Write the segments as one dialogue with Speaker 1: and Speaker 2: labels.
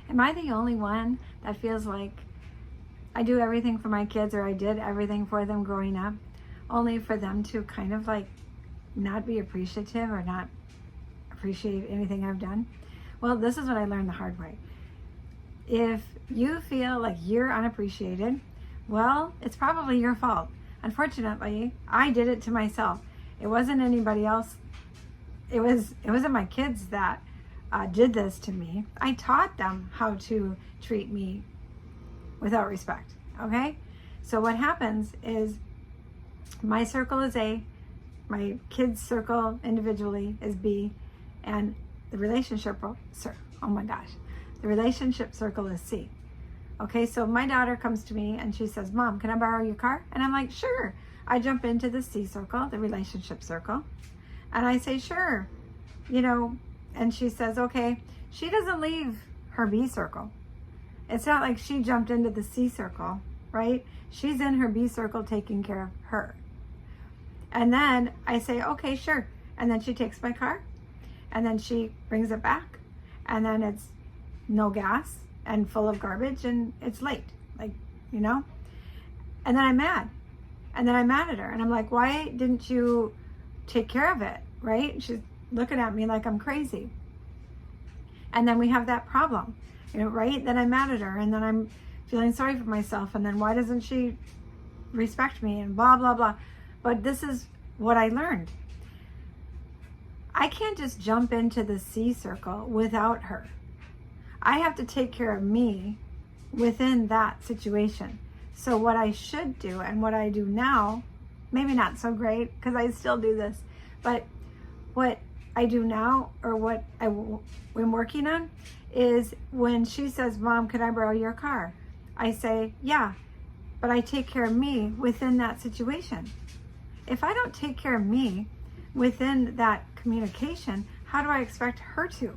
Speaker 1: Am I the only one that feels like I do everything for my kids, or I did everything for them growing up, only for them to kind of like not be appreciative or not appreciate anything I've done? Well, this is what I learned the hard way. If you feel like you're unappreciated, well, it's probably your fault. Unfortunately, I did it to myself. It wasn't anybody else. It wasn't my kids that did this to me. I taught them how to treat me without respect. Okay? So what happens is my circle is A, my kids' circle individually is B, and the relationship circle is C. Okay, so my daughter comes to me and she says, Mom, can I borrow your car? And I'm like, sure. I jump into the C circle, the relationship circle, and I say, sure, and she says, okay. She doesn't leave her B circle. It's not like she jumped into the C circle, right? She's in her B circle taking care of her. And then I say, okay, sure. And then she takes my car and then she brings it back, and then it's no gas and full of garbage and it's late, and then I'm mad. And then I'm mad at her and I'm like, why didn't you take care of it, right? She's looking at me like I'm crazy. And then we have that problem, right? Then I'm mad at her and then I'm feeling sorry for myself. And then why doesn't she respect me and blah, blah, blah. But this is what I learned. I can't just jump into the C circle without her. I have to take care of me within that situation. So what I should do and what I do now, maybe not so great because I still do this, but what I do now, or what I'm working on, is when she says, Mom, could I borrow your car? I say, yeah, but I take care of me within that situation. If I don't take care of me within that communication, how do I expect her to?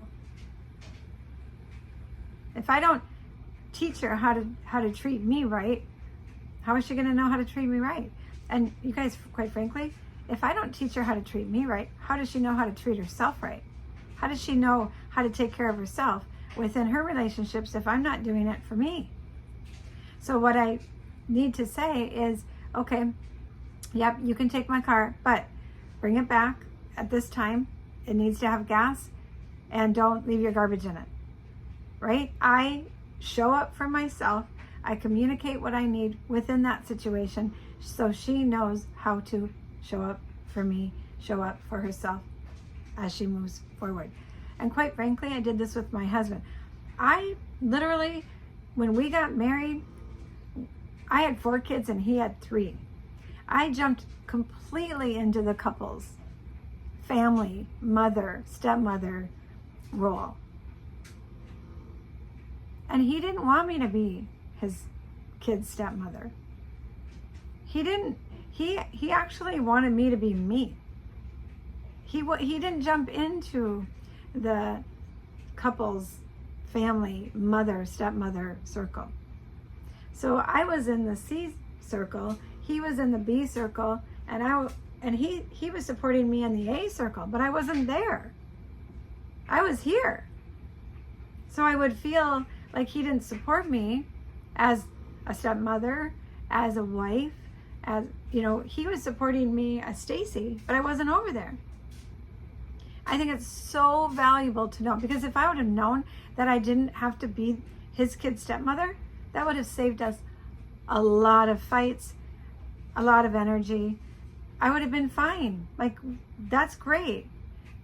Speaker 1: If I don't teach her how to treat me right, how is she going to know how to treat me right? And you guys, quite frankly, if I don't teach her how to treat me right, how does she know how to treat herself right? How does she know how to take care of herself within her relationships if I'm not doing it for me? So what I need to say is, okay, yep, you can take my car, but bring it back at this time. It needs to have gas, and don't leave your garbage in it, right? I show up for myself. I communicate what I need within that situation so she knows how to show up for me, show up for herself as she moves forward. And quite frankly, I did this with my husband. I literally, when we got married, I had 4 kids and he had 3. I jumped completely into the couple's family, mother, stepmother role. And he didn't want me to be his kid's stepmother. He actually wanted me to be me. He didn't jump into the couple's family, mother, stepmother circle. So I was in the C circle, he was in the B circle, and he was supporting me in the A circle, but I wasn't there. I was here. So I would feel like he didn't support me as a stepmother, as a wife, as, he was supporting me as Stacy, but I wasn't over there. I think it's so valuable to know, because if I would have known that I didn't have to be his kid's stepmother, that would have saved us a lot of fights, a lot of energy. I would have been fine. That's great.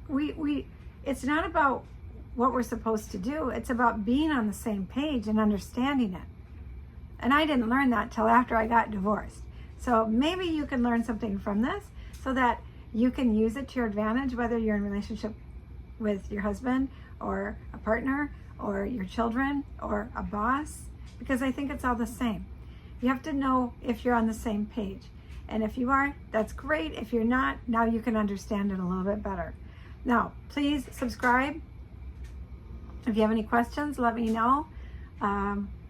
Speaker 1: It's not about what we're supposed to do. It's about being on the same page and understanding it. And I didn't learn that till after I got divorced. So maybe you can learn something from this so that you can use it to your advantage, whether you're in a relationship with your husband or a partner or your children or a boss, because I think it's all the same. You have to know if you're on the same page. And if you are, that's great. If you're not, now you can understand it a little bit better. Now, please subscribe. If you have any questions, let me know.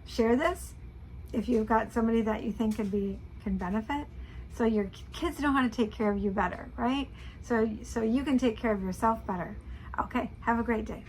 Speaker 1: Share this if you've got somebody that you think can benefit, so your kids know how to take care of you better, right? So you can take care of yourself better. Okay, have a great day.